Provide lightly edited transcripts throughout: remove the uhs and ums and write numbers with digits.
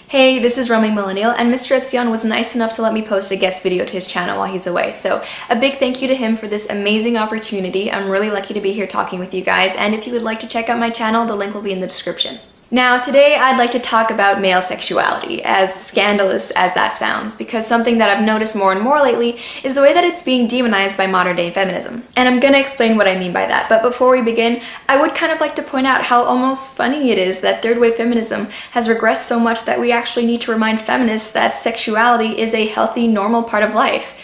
Hey, this is Millennial, and Mr. Epsilon was nice enough to let me post a guest video to his channel while he's away, so a big thank you to him for this amazing opportunity. I'm really lucky to be here talking with you guys, and if you would like to check out my channel, the link will be in the description. Now, today I'd like to talk about male sexuality, as scandalous as that sounds, because something that I've noticed more and more lately is the way that it's being demonized by modern-day feminism. And I'm gonna explain what I mean by that, but before we begin, I would kind of like to point out how almost funny it is that third-wave feminism has regressed so much that we actually need to remind feminists that sexuality is a healthy, normal part of life.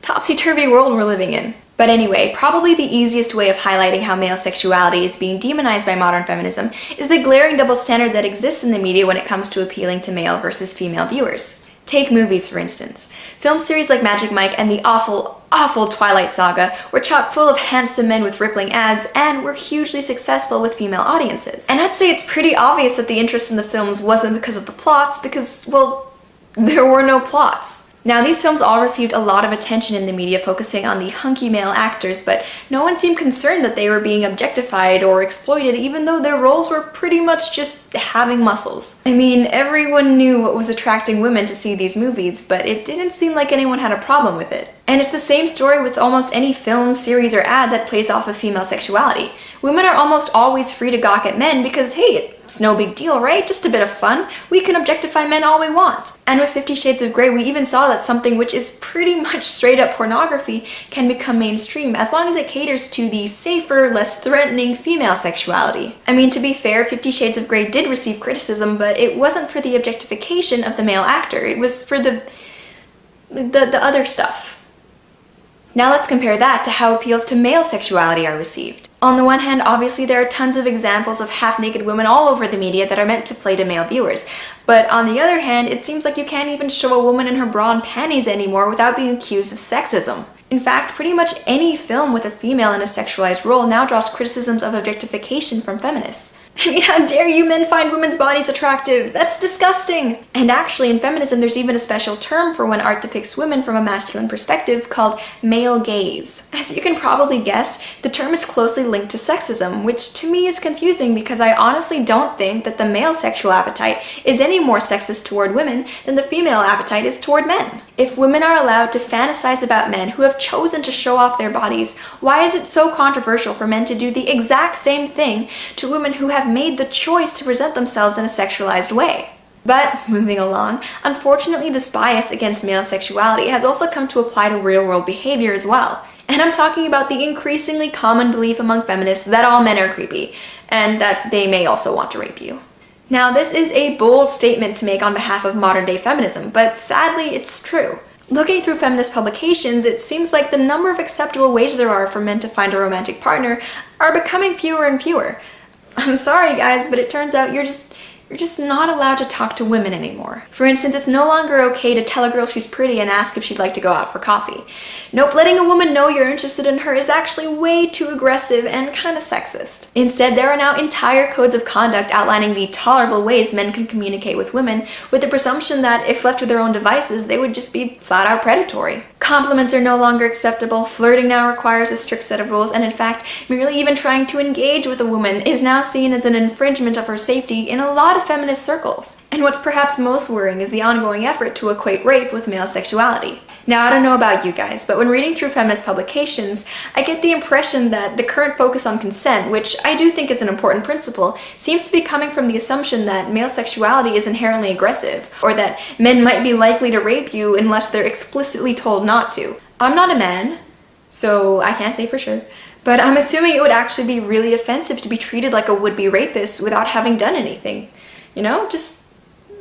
Topsy-turvy world we're living in. But anyway, probably the easiest way of highlighting how male sexuality is being demonized by modern feminism is the glaring double standard that exists in the media when it comes to appealing to male versus female viewers. Take movies, for instance. Film series like Magic Mike and the awful Twilight Saga were chock full of handsome men with rippling abs and were hugely successful with female audiences. And I'd say it's pretty obvious that the interest in the films wasn't because of the plots, because, well, there were no plots. Now, these films all received a lot of attention in the media focusing on the hunky male actors, but no one seemed concerned that they were being objectified or exploited, even though their roles were pretty much just having muscles. I mean, everyone knew what was attracting women to see these movies, but it didn't seem like anyone had a problem with it. And it's the same story with almost any film, series, or ad that plays off of female sexuality. Women are almost always free to gawk at men because, hey, it's no big deal, right? Just a bit of fun. We can objectify men all we want. And with 50 Shades of Grey, we even saw that something which is pretty much straight up pornography can become mainstream as long as it caters to the safer, less threatening female sexuality. I mean, to be fair, 50 Shades of Grey did receive criticism, but it wasn't for the objectification of the male actor. It was for the other stuff. Now let's compare that to how appeals to male sexuality are received. On the one hand, obviously there are tons of examples of half-naked women all over the media that are meant to play to male viewers. But on the other hand, it seems like you can't even show a woman in her bra and panties anymore without being accused of sexism. In fact, pretty much any film with a female in a sexualized role now draws criticisms of objectification from feminists. I mean, how dare you men find women's bodies attractive? That's disgusting! And actually, in feminism, there's even a special term for when art depicts women from a masculine perspective called male gaze. As you can probably guess, the term is closely linked to sexism, which to me is confusing because I honestly don't think that the male sexual appetite is any more sexist toward women than the female appetite is toward men. If women are allowed to fantasize about men who have chosen to show off their bodies, why is it so controversial for men to do the exact same thing to women who have made the choice to present themselves in a sexualized way? But, moving along, unfortunately this bias against male sexuality has also come to apply to real-world behavior as well. And I'm talking about the increasingly common belief among feminists that all men are creepy, and that they may also want to rape you. Now, this is a bold statement to make on behalf of modern-day feminism, but sadly it's true. Looking through feminist publications, it seems like the number of acceptable ways there are for men to find a romantic partner are becoming fewer and fewer. I'm sorry guys, but it turns out you're just not allowed to talk to women anymore. For instance, it's no longer okay to tell a girl she's pretty and ask if she'd like to go out for coffee. Nope, letting a woman know you're interested in her is actually way too aggressive and kind of sexist. Instead, there are now entire codes of conduct outlining the tolerable ways men can communicate with women, with the presumption that if left to their own devices, they would just be flat out predatory. Compliments are no longer acceptable, flirting now requires a strict set of rules, and in fact, merely even trying to engage with a woman is now seen as an infringement of her safety in a lot of feminist circles. And what's perhaps most worrying is the ongoing effort to equate rape with male sexuality. Now, I don't know about you guys, but when reading through feminist publications, I get the impression that the current focus on consent, which I do think is an important principle, seems to be coming from the assumption that male sexuality is inherently aggressive, or that men might be likely to rape you unless they're explicitly told not to. I'm not a man, so I can't say for sure, but I'm assuming it would actually be really offensive to be treated like a would-be rapist without having done anything. You know, just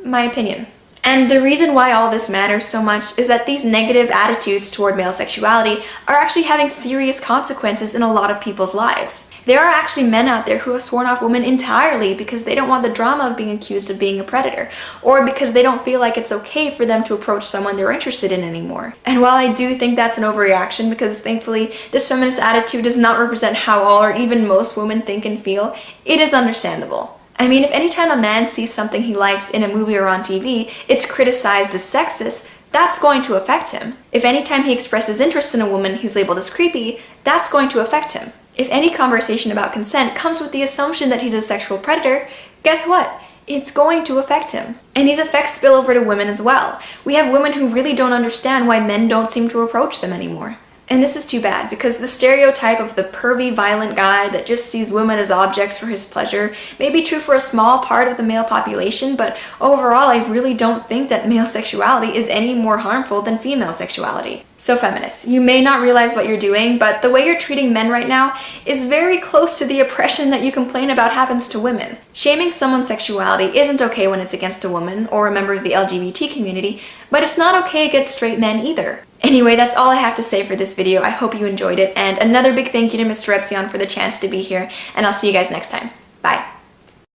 my opinion. And the reason why all this matters so much is that these negative attitudes toward male sexuality are actually having serious consequences in a lot of people's lives. There are actually men out there who have sworn off women entirely because they don't want the drama of being accused of being a predator, or because they don't feel like it's okay for them to approach someone they're interested in anymore. And while I do think that's an overreaction, because thankfully this feminist attitude does not represent how all or even most women think and feel, it is understandable. I mean, if anytime a man sees something he likes in a movie or on TV, it's criticized as sexist, that's going to affect him. If anytime he expresses interest in a woman he's labeled as creepy, that's going to affect him. If any conversation about consent comes with the assumption that he's a sexual predator, guess what? it's going to affect him. And these effects spill over to women as well. We have women who really don't understand why men don't seem to approach them anymore. And this is too bad, because the stereotype of the pervy, violent guy that just sees women as objects for his pleasure may be true for a small part of the male population, but overall I really don't think that male sexuality is any more harmful than female sexuality. So feminists, you may not realize what you're doing, but the way you're treating men right now is very close to the oppression that you complain about happens to women. Shaming someone's sexuality isn't okay when it's against a woman or a member of the LGBT community, but it's not okay against straight men either. Anyway, that's all I have to say for this video. I hope you enjoyed it, and another big thank you to Mr. Epsilon for the chance to be here, and I'll see you guys next time. Bye.